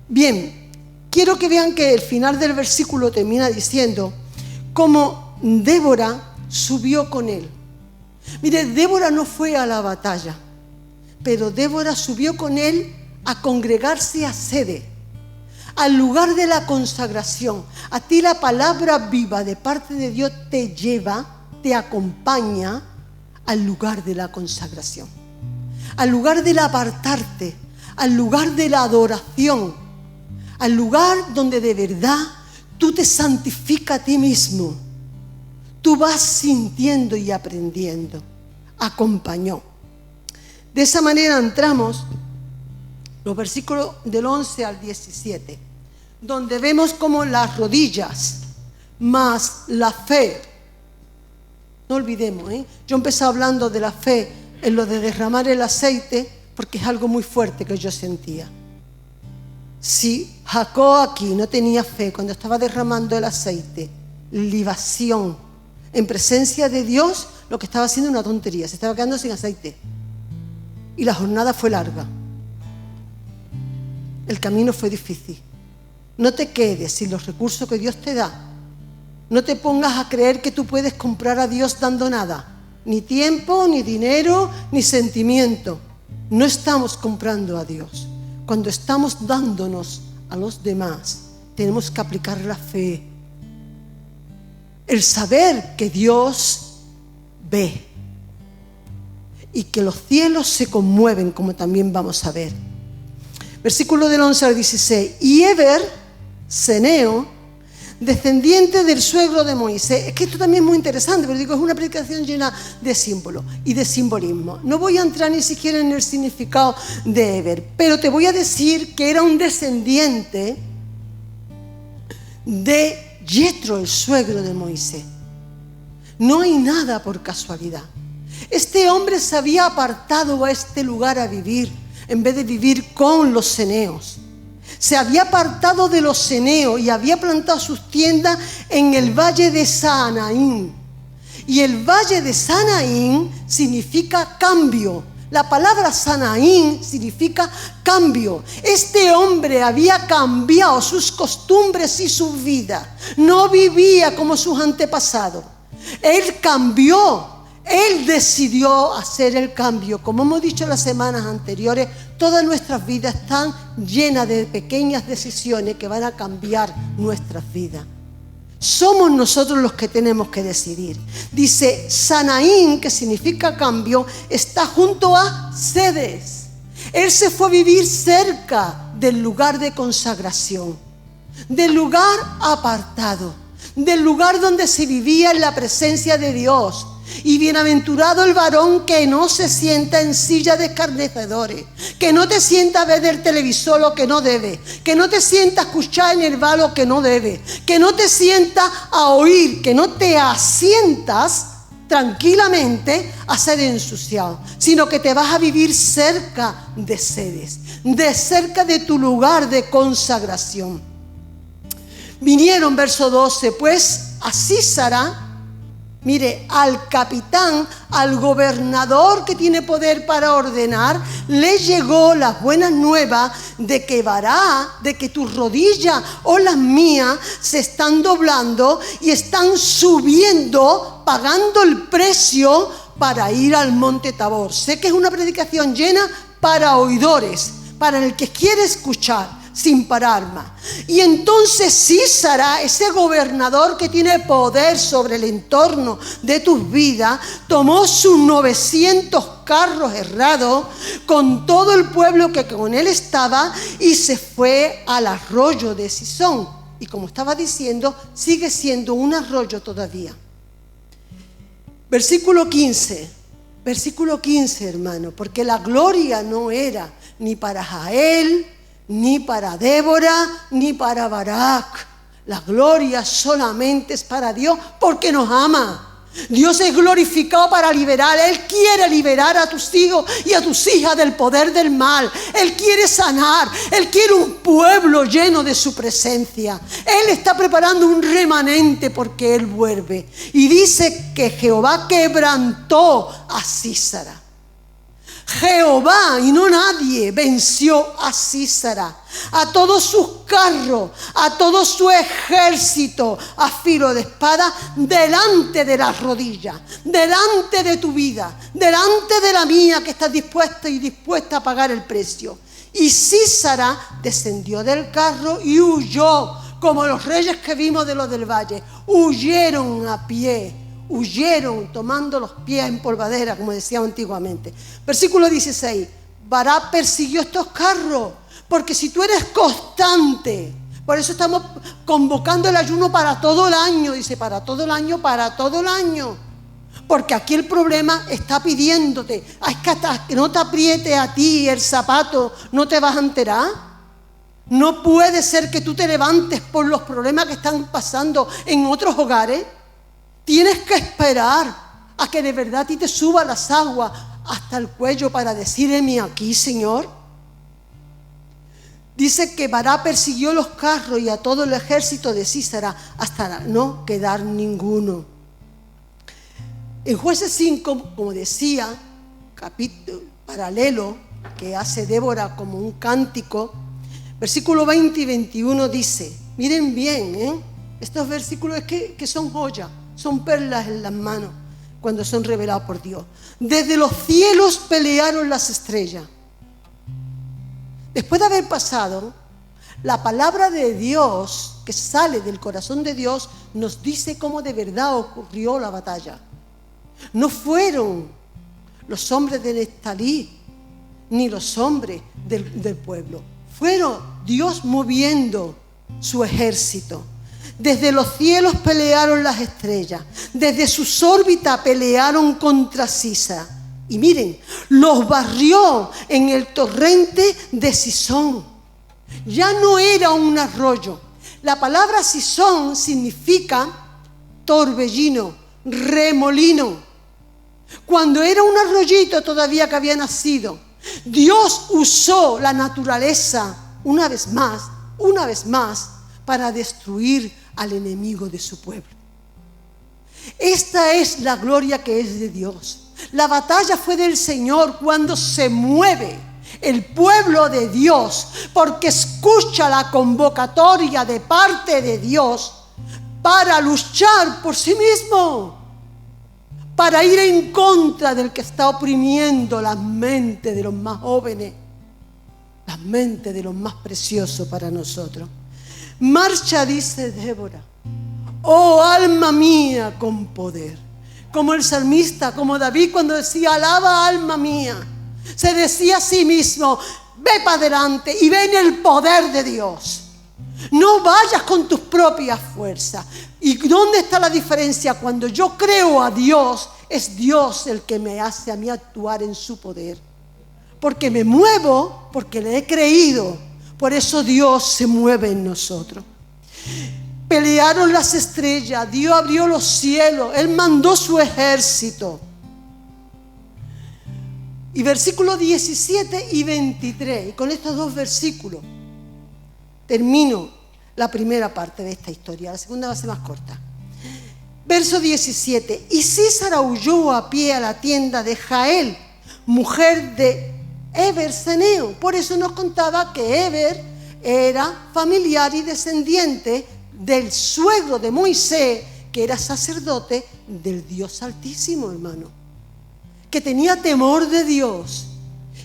Bien, quiero que vean que el final del versículo termina diciendo cómo Débora subió con él. Mire, Débora no fue a la batalla, pero Débora subió con él a congregarse a sede, al lugar de la consagración. A ti la palabra viva de parte de Dios te lleva, te acompaña al lugar de la consagración, al lugar del apartarte, al lugar de la adoración, al lugar donde de verdad tú te santificas a ti mismo. Tú vas sintiendo y aprendiendo. Acompañó. De esa manera entramos los versículos del 11 al 17, donde vemos como las rodillas más la fe. No olvidemos, yo empecé hablando de la fe en lo de derramar el aceite, porque es algo muy fuerte que yo sentía. Si Jacob aquí no tenía fe cuando estaba derramando el aceite, libación, en presencia de Dios, lo que estaba haciendo era una tontería, se estaba quedando sin aceite. Y la jornada fue larga. El camino fue difícil. No te quedes sin los recursos que Dios te da. No te pongas a creer que tú puedes comprar a Dios dando nada. Ni tiempo, ni dinero, ni sentimiento. No estamos comprando a Dios. Cuando estamos dándonos a los demás, tenemos que aplicar la fe. El saber que Dios ve y que los cielos se conmueven, como también vamos a ver. Versículo del 11 al 16. Y Eber, Ceneo, descendiente del suegro de Moisés. Es que esto también es muy interesante, pero digo, es una predicación llena de símbolos y de simbolismo. No voy a entrar ni siquiera en el significado de Eber, pero te voy a decir que era un descendiente de Yetro, el suegro de Moisés. No hay nada por casualidad. Este hombre se había apartado a este lugar a vivir, en vez de vivir con los ceneos. Se había apartado de los ceneos y había plantado sus tiendas en el valle de Saanaim. Y el valle de Saanaim significa cambio. La palabra Saanaim significa cambio. Este hombre había cambiado sus costumbres y su vida. No vivía como sus antepasados. Él cambió. Él decidió hacer el cambio. Como hemos dicho en las semanas anteriores, todas nuestras vidas están llenas de pequeñas decisiones que van a cambiar nuestras vidas. Somos nosotros los que tenemos que decidir. Dice, Saanaim, que significa cambio, está junto a Cedes. Él se fue a vivir cerca del lugar de consagración, del lugar apartado, del lugar donde se vivía en la presencia de Dios. Y bienaventurado el varón que no se sienta en silla de escarnecedores, que no te sienta a ver del televisor lo que no debe, que no te sienta a escuchar en el bar lo que no debe, que no te sienta a oír, que no te asientas tranquilamente a ser ensuciado, sino que te vas a vivir cerca de Cedes, de cerca de tu lugar de consagración. Vinieron, verso 12, pues a Sísara, Mire, al capitán, al gobernador que tiene poder para ordenar, le llegó las buenas nuevas de que de que tus rodillas o las mías se están doblando y están subiendo, pagando el precio para ir al monte Tabor. Sé que es una predicación llena para oidores, para el que quiere escuchar sin parar más. Y entonces Sísara, ese gobernador que tiene poder sobre el entorno de tus vidas, tomó sus 900 carros herrados con todo el pueblo que con él estaba y se fue al arroyo de Sison. Y como estaba diciendo, sigue siendo un arroyo todavía. Versículo 15, hermano, porque la gloria no era ni para Jael, ni para Débora, ni para Barak. La gloria solamente es para Dios porque nos ama. Dios es glorificado para liberar. Él quiere liberar a tus hijos y a tus hijas del poder del mal. Él quiere sanar. Él quiere un pueblo lleno de su presencia. Él está preparando un remanente porque Él vuelve. Y dice que Jehová quebrantó a Sísara. Jehová y no nadie venció a Sísara, a todos sus carros, a todo su ejército a filo de espada delante de las rodillas, delante de tu vida, delante de la mía que está dispuesta a pagar el precio. Y Sísara descendió del carro y huyó, como los reyes que vimos de los del valle, huyeron a pie. Huyeron tomando los pies en polvadera, como decíamos antiguamente. Versículo 16. Barak persiguió estos carros, porque si tú eres constante, por eso estamos convocando el ayuno para todo el año. Dice, para todo el año, para todo el año. Porque aquí el problema está pidiéndote. Es que hasta que no te apriete a ti el zapato, no te vas a enterar. No puede ser que tú te levantes por los problemas que están pasando en otros hogares. Tienes que esperar a que de verdad a ti te suba las aguas hasta el cuello para decir, heme aquí, Señor. Dice que Barak persiguió los carros y a todo el ejército de Sísara hasta no quedar ninguno. En Jueces 5, como decía, capítulo paralelo que hace Débora como un cántico, versículo 20 y 21 dice, miren bien, estos versículos es que son joyas. Son perlas en las manos cuando son revelados por Dios. Desde los cielos pelearon las estrellas. Después de haber pasado, la palabra de Dios que sale del corazón de Dios nos dice cómo de verdad ocurrió la batalla. No fueron los hombres de Neftalí ni los hombres del pueblo. Fueron Dios moviendo su ejército. Desde los cielos pelearon las estrellas, desde sus órbitas pelearon contra Sísara. Y miren, los barrió en el torrente de Sison. Ya no era un arroyo. La palabra Sison significa torbellino, remolino. Cuando era un arroyito todavía que había nacido, Dios usó la naturaleza una vez más, para destruir al enemigo de su pueblo. Esta es la gloria que es de Dios. La batalla fue del Señor cuando se mueve el pueblo de Dios, porque escucha la convocatoria de parte de Dios para luchar por sí mismo, para ir en contra del que está oprimiendo las mentes de los más jóvenes, las mentes de los más preciosos para nosotros. Marcha, dice Débora, oh alma mía con poder. Como el salmista, como David cuando decía, alaba alma mía. Se decía a sí mismo, ve para adelante y ve en el poder de Dios. No vayas con tus propias fuerzas. ¿Y dónde está la diferencia? Cuando yo creo a Dios, es Dios el que me hace a mí actuar en su poder. Porque me muevo, porque le he creído. Por eso Dios se mueve en nosotros. Pelearon las estrellas, Dios abrió los cielos, Él mandó su ejército. Y versículos 17 y 23, y con estos dos versículos termino la primera parte de esta historia, la segunda va a ser más corta. Verso 17. Y Sísara huyó a pie a la tienda de Jael, mujer de Heber Ceneo. Por eso nos contaba que Heber era familiar y descendiente del suegro de Moisés, que era sacerdote del Dios Altísimo, hermano, que tenía temor de Dios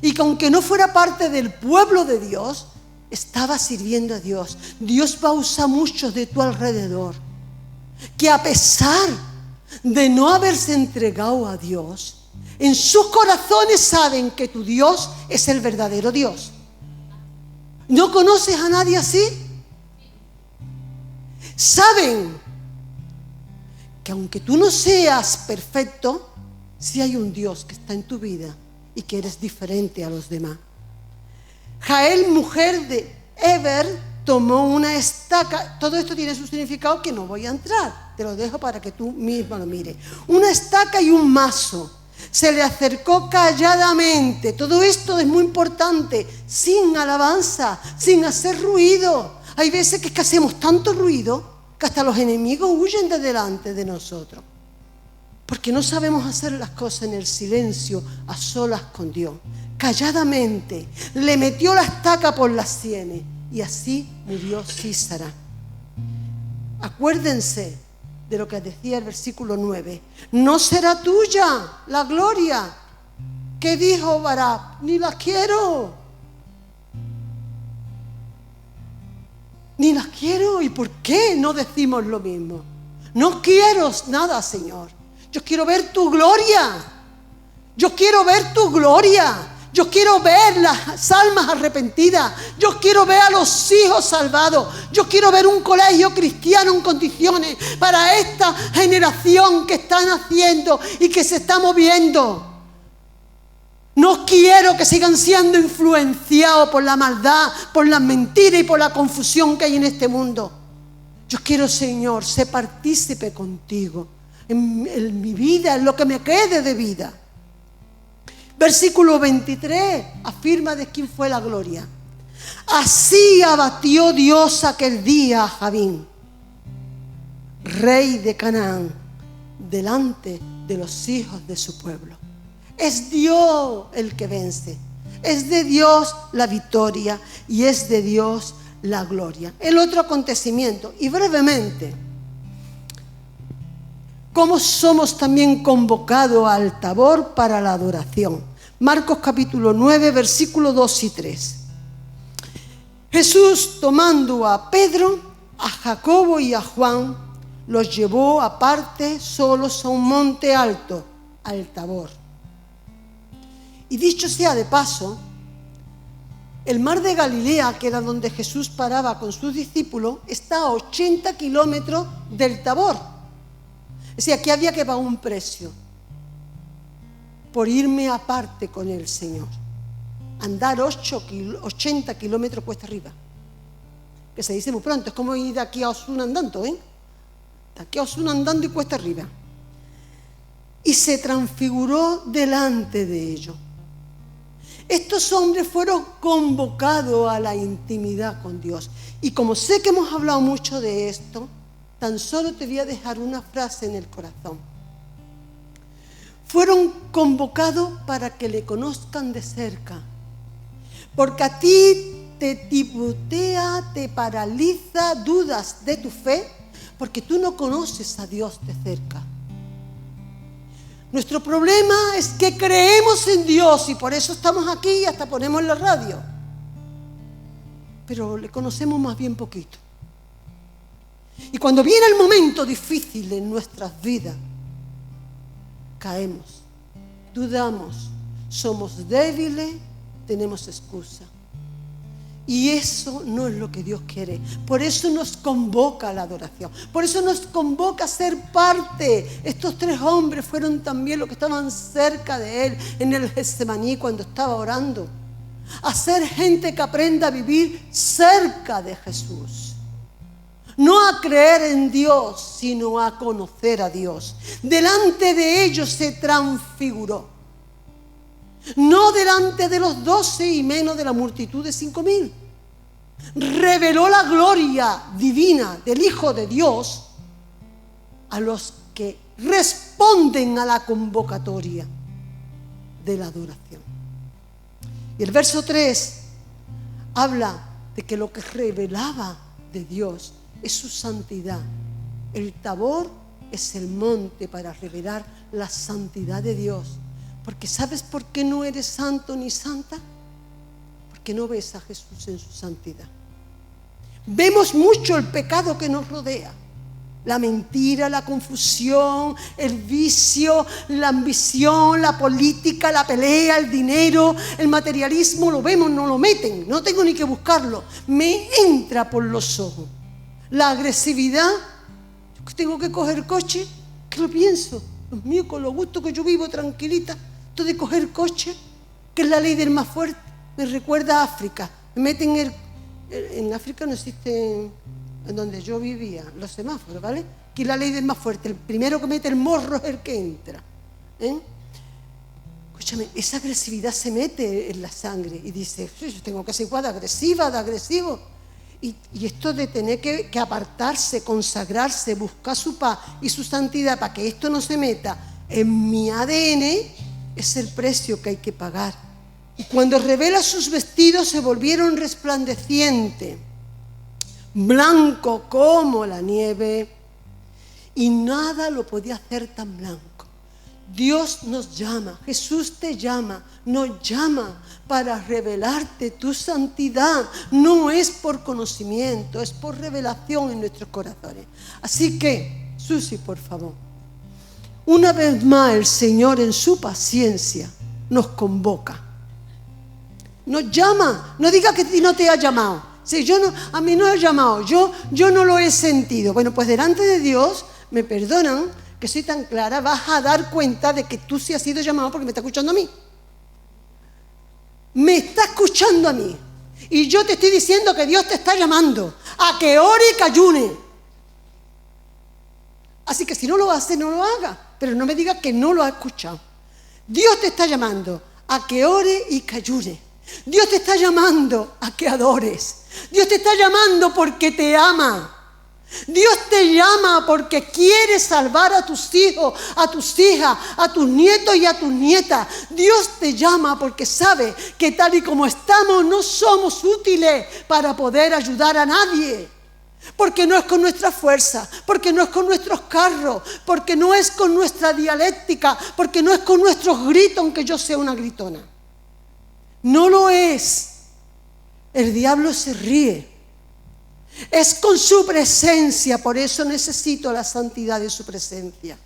y que aunque no fuera parte del pueblo de Dios, estaba sirviendo a Dios. Dios va a usar muchos de tu alrededor que, a pesar de no haberse entregado a Dios, en sus corazones saben que tu Dios es el verdadero Dios. ¿No conoces a nadie así? Saben que aunque tú no seas perfecto, sí hay un Dios que está en tu vida y que eres diferente a los demás. Jael, mujer de Heber, tomó una estaca. Todo esto tiene su significado que no voy a entrar. Te lo dejo para que tú mismo lo mires. Una estaca y un mazo. Se le acercó calladamente. Todo esto es muy importante. Sin alabanza, sin hacer ruido. Hay veces que hacemos tanto ruido que hasta los enemigos huyen de delante de nosotros. Porque no sabemos hacer las cosas en el silencio, a solas con Dios. Calladamente le metió la estaca por las sienes y así murió Sísara. Acuérdense de lo que decía el versículo 9. No será tuya la gloria. ¿Qué dijo Barak? Ni la quiero. Ni la quiero. ¿Y por qué no decimos lo mismo? No quiero nada, Señor. Yo quiero ver tu gloria. Yo quiero ver tu gloria. Yo quiero ver las almas arrepentidas. Yo quiero ver a los hijos salvados. Yo quiero ver un colegio cristiano en condiciones para esta generación que está naciendo y que se está moviendo. No quiero que sigan siendo influenciados por la maldad, por las mentiras y por la confusión que hay en este mundo. Yo quiero, Señor, ser partícipe contigo en mi vida, en lo que me quede de vida. Versículo 23 afirma de quién fue la gloria. Así abatió Dios aquel día a Jabín, rey de Canaán, delante de los hijos de su pueblo. Es Dios el que vence. Es de Dios la victoria y es de Dios la gloria. El otro acontecimiento, y brevemente, cómo somos también convocados al Tabor para la adoración. Marcos capítulo 9, versículos 2 y 3. Jesús, tomando a Pedro, a Jacobo y a Juan, los llevó aparte solos a un monte alto, al Tabor. Y dicho sea de paso, el mar de Galilea, que era donde Jesús paraba con sus discípulos, está a 80 kilómetros del Tabor. Es decir, aquí había que pagar un precio por irme aparte con el Señor. Andar 80 kilómetros cuesta arriba. Que se dice muy pronto, es como ir de aquí a Osuna andando, De aquí a Osuna andando y cuesta arriba. Y se transfiguró delante de ellos. Estos hombres fueron convocados a la intimidad con Dios. Y como sé que hemos hablado mucho de esto, tan solo te voy a dejar una frase en el corazón. Fueron convocados para que le conozcan de cerca. Porque a ti te tibutea, te paraliza, dudas de tu fe, porque tú no conoces a Dios de cerca. Nuestro problema es que creemos en Dios y por eso estamos aquí y hasta ponemos la radio. Pero le conocemos más bien poquito. Y cuando viene el momento difícil en nuestras vidas, caemos, dudamos, somos débiles, tenemos excusa. Y eso no es lo que Dios quiere. Por eso nos convoca a la adoración. Por eso nos convoca a ser parte. Estos tres hombres fueron también los que estaban cerca de Él en el Getsemaní cuando estaba orando. A ser gente que aprenda a vivir cerca de Jesús. No a creer en Dios, sino a conocer a Dios. Delante de ellos se transfiguró. No delante de los 12 y menos de la multitud de 5,000. Reveló la gloria divina del Hijo de Dios a los que responden a la convocatoria de la adoración. Y el verso 3 habla de que lo que revelaba de Dios es su santidad. El Tabor es el monte para revelar la santidad de Dios. Porque ¿sabes por qué no eres santo ni santa? Porque no ves a Jesús en su santidad. Vemos mucho el pecado que nos rodea. La mentira, la confusión, el vicio, la ambición, la política, la pelea, el dinero, el materialismo, lo vemos, no lo meten, no tengo ni que buscarlo. Me entra por los ojos. La agresividad, yo tengo que coger coche, ¿qué lo pienso? Dios mío, con lo gusto que yo vivo tranquilita, esto de coger coche, que es la ley del más fuerte, me recuerda a África. Me meten en África no existen, en donde yo vivía, los semáforos, ¿vale? Aquí la ley del más fuerte, el primero que mete el morro es el que entra. Escúchame, esa agresividad se mete en la sangre y dice, yo tengo que ser igual de agresiva, de agresivo. Y esto de tener que apartarse, consagrarse, buscar su paz y su santidad para que esto no se meta en mi ADN, es el precio que hay que pagar. Y cuando revela sus vestidos se volvieron resplandecientes, blanco como la nieve, y nada lo podía hacer tan blanco. Dios nos llama, Jesús te llama, nos llama para revelarte tu santidad. No es por conocimiento, es por revelación en nuestros corazones. Así que, Susi, por favor, una vez más el Señor en su paciencia nos convoca, nos llama. No diga que no te ha llamado. Si a mí no ha llamado, yo no lo he sentido. Bueno, pues delante de Dios, me perdonan que soy tan clara, vas a dar cuenta de que tú sí has sido llamado porque me está escuchando a mí. Me está escuchando a mí. Y yo te estoy diciendo que Dios te está llamando a que ore y que ayune. Así que si no lo hace, no lo haga. Pero no me digas que no lo ha escuchado. Dios te está llamando a que ore y que ayune. Dios te está llamando a que adores. Dios te está llamando porque te ama. Dios te llama porque quiere salvar a tus hijos, a tus hijas, a tus nietos y a tus nietas. Dios te llama porque sabe que tal y como estamos no somos útiles para poder ayudar a nadie. Porque no es con nuestra fuerza, porque no es con nuestros carros, porque no es con nuestra dialéctica, porque no es con nuestros gritos, aunque yo sea una gritona. No lo es. El diablo se ríe. Es con su presencia, por eso necesito la santidad de su presencia.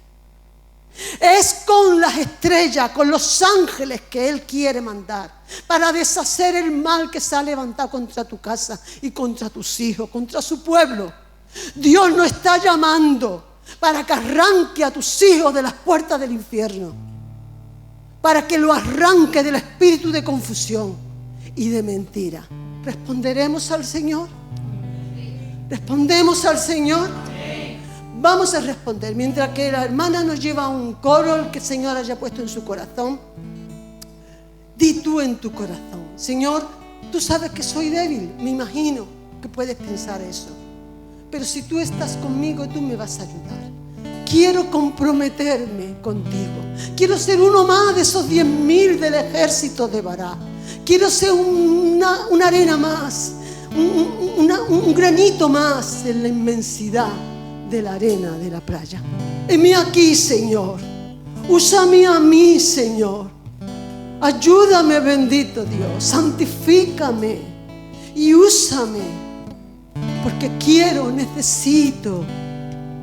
Es con las estrellas, con los ángeles que Él quiere mandar para deshacer el mal que se ha levantado contra tu casa y contra tus hijos, contra su pueblo. Dios no está llamando para que arranque a tus hijos de las puertas del infierno, para que lo arranque del espíritu de confusión y de mentira. ¿Responderemos al Señor? ¿Respondemos al Señor? Vamos a responder. Mientras que la hermana nos lleva un coro, el que el Señor haya puesto en su corazón, di tú en tu corazón: Señor, tú sabes que soy débil. Me imagino que puedes pensar eso. Pero si tú estás conmigo, tú me vas a ayudar. Quiero comprometerme contigo. Quiero ser uno más de esos 10.000 del ejército de Bará. Quiero ser una arena más, un granito más en la inmensidad de la arena de la playa. Heme aquí, Señor. Úsame a mí, Señor. Ayúdame, bendito Dios. Santifícame y úsame, porque necesito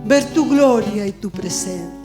ver tu gloria y tu presencia.